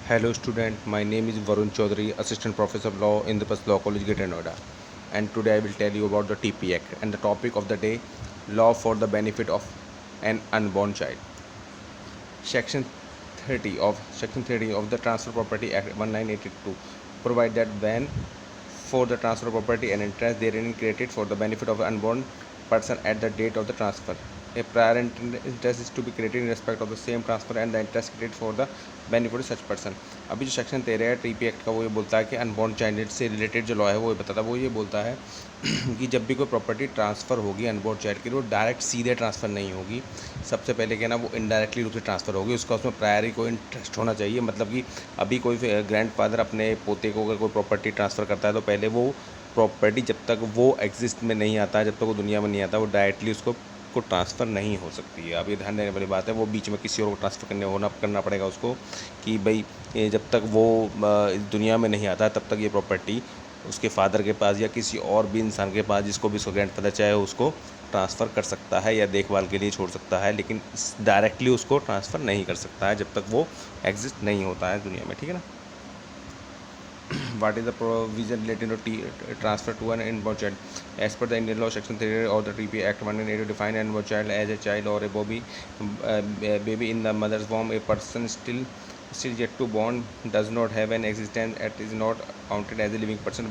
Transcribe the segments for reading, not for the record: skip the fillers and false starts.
Hello student, my name is Varun Chaudhary, Assistant Professor of Law in the Law College, Greater Noida, and today I will tell you about the TP Act and the topic of the day, law for the benefit of an unborn child. Section 30 of the Transfer Property Act 1982 provide that when for the transfer of property and interest therein created for the benefit of an unborn person at the date of the transfer. A prior interest is to be created in respect of the same transfer and the interest created for the benefit of such person. अभी जो section 13 है TP act का वो ये बोलता है कि unborn child से रिलेटेड जो लॉ है वो ये बताता है, वो ये बोलता है कि जब भी कोई प्रॉपर्टी ट्रांसफ़र होगी अनबॉर्न चाइल्ड की, वो डायरेक्ट सीधे ट्रांसफ़र नहीं होगी, सबसे पहले क्या ना वो इनडायरेक्टली रूप से ट्रांसफ़र होगी, उसका उसमें प्रायरी कोई इंटरेस्ट होना चाहिए। मतलब कि अभी कोई ग्रैंडफादर अपने पोते को अगर कोई प्रॉपर्टी ट्रांसफ़र करता है तो पहले वो प्रॉपर्टी जब तक वो एग्जिस्ट में नहीं आता, जब तक वो दुनिया में नहीं आता, वो डायरेक्टली उसको ट्रांसफ़र नहीं हो सकती है। अब ये ध्यान देने वाली बात है, वो बीच में किसी और को ट्रांसफ़र करना पड़ेगा उसको कि भाई जब तक वो दुनिया में नहीं आता तब तक ये प्रॉपर्टी उसके फादर के पास या किसी और भी इंसान के पास जिसको भी उसको ग्रैंडफादर चाहे उसको ट्रांसफ़र कर सकता है या देखभाल के लिए छोड़ सकता है, लेकिन डायरेक्टली उसको ट्रांसफ़र नहीं कर सकता है जब तक वो एग्जिस्ट नहीं होता है दुनिया में। ठीक है ना। What is the provision related to transfer to an unborn child? As per the Indian law, Section 3 of the TP Act 1982 define an unborn child as a child or a baby in the mother's womb. A person still yet to born does not have an existence and is not counted as a living person,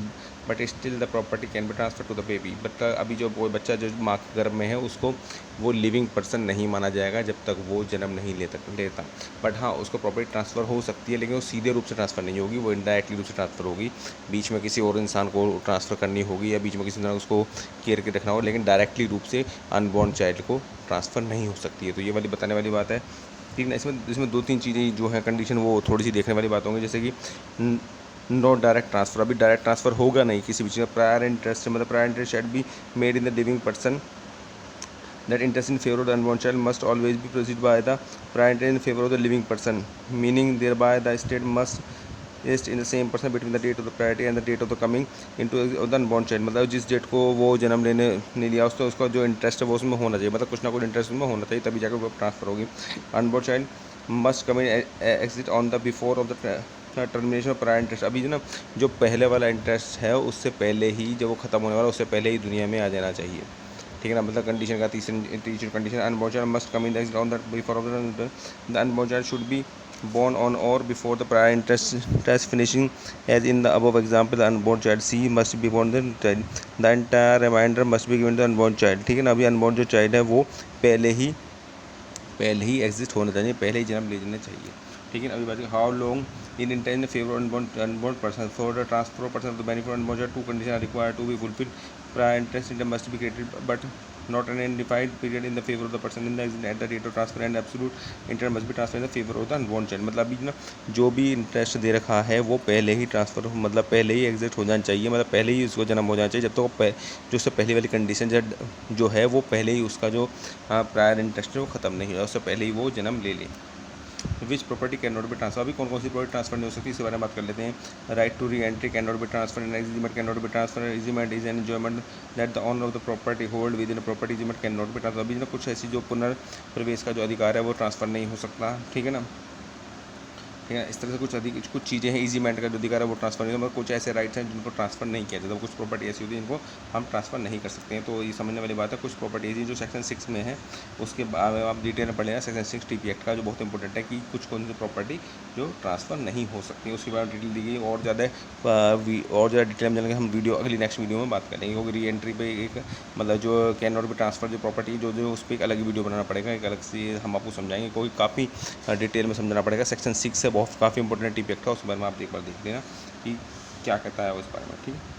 but still the property can be transferred to the baby. But अभी जो वो बच्चा जो माँ के गर्भ में है उसको वो लिविंग पर्सन नहीं माना जाएगा जब तक वो जन्म नहीं लेता। बट हाँ, उसको प्रॉपर्टी ट्रांसफ़र हो सकती है, लेकिन वो सीधे रूप से ट्रांसफ़र नहीं होगी, वो इनडायरेक्टली रूप से ट्रांसफ़र होगी। बीच में किसी और इंसान को ट्रांसफ़र करनी होगी या बीच में किसी इंसान उसको केयर के रखना होगा, लेकिन डायरेक्टली रूप से अनबॉर्न चाइल्ड को ट्रांसफ़र नहीं हो सकती है। तो ये वाली बताने वाली बात है। ठीक है। इसमें दो तीन चीज़ें जो है कंडीशन वो थोड़ी सी देखने वाली बात होंगी, जैसे कि नो डायरेक्ट ट्रांसफ़र, अभी डायरेक्ट ट्रांसफ़र होगा नहीं किसी भी चीज़ में। प्रायर इंटरेस्ट मतलब prior interest should be made in the living person, that interest in favor of the unborn child must always be preceded by the prior interest in favor of the living person, meaning thereby the state must exist in the same person between the date of the priority and the date of the coming into of the unborn child। मतलब जिस date को वो जन्म लेने नहीं लिया उसका जो इंटरेस्ट है वो उसमें होना चाहिए, मतलब कुछ ना कुछ इंटरेस्ट उसमें होना चाहिए, तभी जाकर वो ट्रांसफ़र होगी। Unborn child must come in exit on the before of the termination of prior interest. अभी जो ना जो पहले वाला इंटरेस्ट है उससे पहले ही, जब वो ख़त्म होने वाला उससे पहले ही दुनिया में आ जाना चाहिए। ठीक है ना। मतलब कंडीशन का तीसरी condition, unborn child must come in the on the before of the unborn child should be born on or before the prior interest finishing, as in the above example the unborn child C must be born the child, the entire remainder must be given to the unborn child। ठीक है ना। अभी unborn जो child है वो पहले ही exist होना चाहिए, पहले ही जन्म ले लेना चाहिए। ठीक है। अभी बात how long in intent favour unborn person for the transfer of person the benefit unborn child, two condition are required to be fulfil. Prior interest must be created but not an undefined period in the favor of the person in the at the date of transfer, and absolute interest must be transferred in the favor of the unborn child। मतलब अभी ना जो भी interest दे रखा है वो पहले ही transfer मतलब पहले ही एग्जिट हो जाना चाहिए, मतलब पहले ही उसको जन्म हो जाना चाहिए, जब तक तो जो उससे पहली वाली कंडीशन जो है वो पहले ही उसका जो प्रायर इंटरेस्ट है वो ख़त्म नहीं हुआ, उससे पहले ही वो जन्म ले ले। Which property can not be transfer, अभी कौन कौन सी प्रॉपर्टी ट्रांसफर नहीं हो सकती इसके बारे में बात कर लेते हैं। Right to reentry can not be transfer, and agreement can not be transfer. Agreement is an enjoyment that the owner of the property hold within property, agreement can not be transfer. अभी ना कुछ ऐसी जो पुनर्प्रवेश का जो अधिकार है वो ट्रांसफ़र नहीं हो सकता। ठीक है ना। ठीक है। इस तरह से कुछ चीज़ें हैं, ईजीमेंट का जो अधिकार है वो ट्रांसफ़र नहीं, मतलब कुछ ऐसे राइट्स हैं जिनको ट्रांसफ़र नहीं किया जाता, कुछ प्रॉपर्टी ऐसी होती है जिनको हम ट्रांसफ़र नहीं कर सकते हैं। तो ये समझने वाली बात है। कुछ प्रॉपर्टी ऐसी जो सेक्शन 6 में है, उसके बाद आप डिटेल में पढ़ लेना सेक्शन 6 टीपी एक्ट का, जो बहुत इंपॉर्टेंट है कि कुछ कौन सी प्रॉपर्टी जो ट्रांसफ़र नहीं हो सकती, उसके बाद डिटेल दी गई। और ज़्यादा डिटेल में जानेंगे हम नेक्स्ट वीडियो में बात करेंगे, क्योंकि री एंट्री पे एक मतलब जो कैन नॉट बी ट्रांसफ़र जो प्रॉपर्टी जो उस पर एक अलग वीडियो बनाना पड़ेगा, एक अलग से हम आपको समझाएंगे, क्योंकि काफ़ी डिटेल में समझना पड़ेगा। सेक्शन 6 से बहुत काफ़ी इंपॉर्टेंट टीपी एक्ट है, उस बारे में आप एक बार देख लेना कि क्या कहता है उस बारे में। ठीक है।